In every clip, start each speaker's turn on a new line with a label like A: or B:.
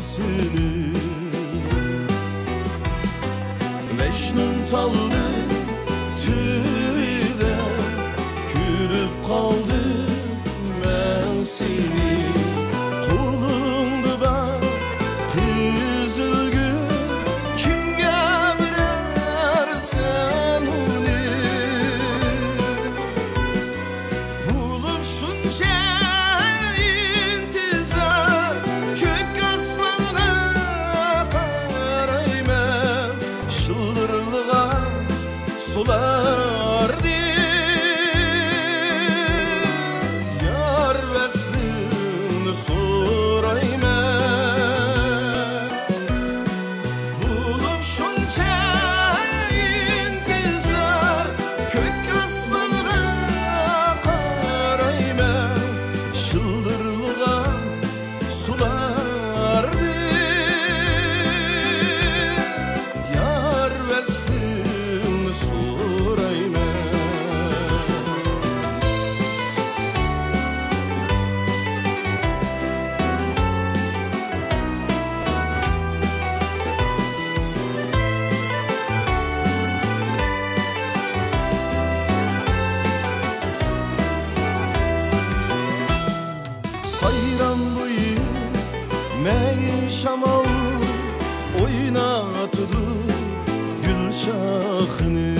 A: seni. Mecnun taldı tüyde, külüp kaldım ben seni. Kulumdu ben üzülgün, kimge birersen onu. Bulupsunca intizar, kök asmanına karayman. Çıldırlığa sulardı yar veslini sorayman. Bulup şunca intizar, kök asmanına karayman. Çıldırlığa sulardı yar veslini sorayman. Sayran boyu meyin şamal oynatıdı gül şahını.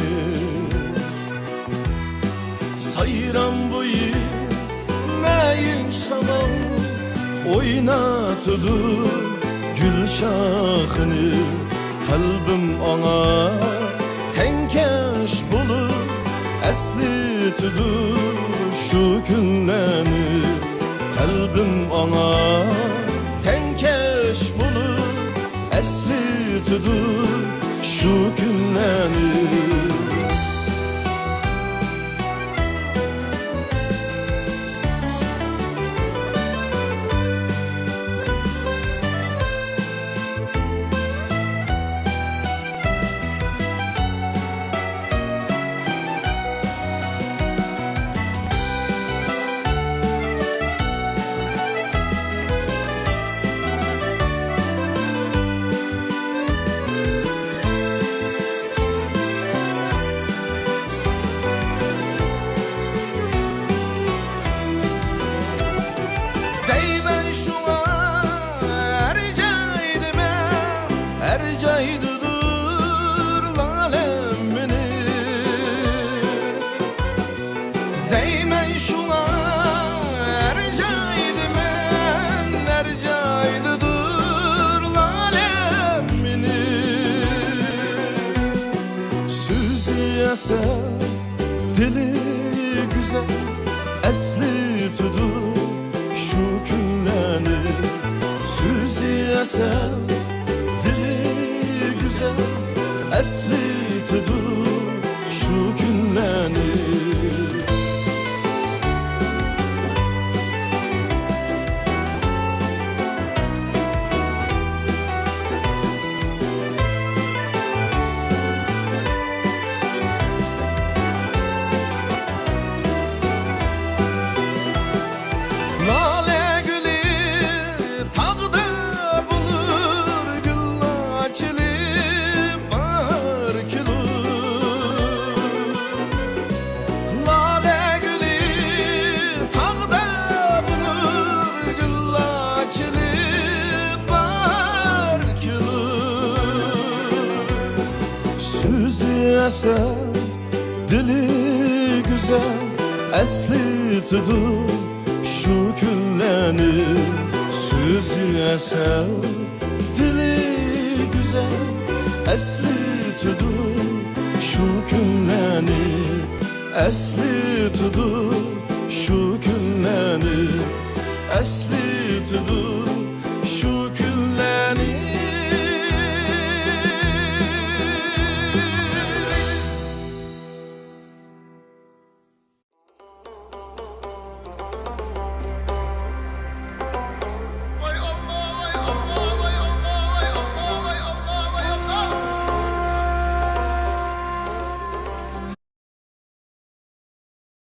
A: Sayran boyu meyin şamal oynatıdı gül şahını. Kalbim ona tenkeş bulup eslitidu şu günlerini. Kalbim ona tenkeş bulup eslitidu şu günlerini. Ercaydıdır lalem beni. Değmen şuna ercaydı men, ercaydıdır lalem beni. Sözü eser, dili güzel, eslitidur şu günlerini. Sözü eser, güzel eslitidur şu günlerini. Lale gülü tağda bulur, gül açılır bahar gülür. Lale gülü tağda bulur, gül açılır bahar gülür. Sözü eser, dili güzel, eslitidur şu günlerini. Sözü eser, dili güzel, eslitidur şu günlerini. Eslitidur şu günlerini, eslitidur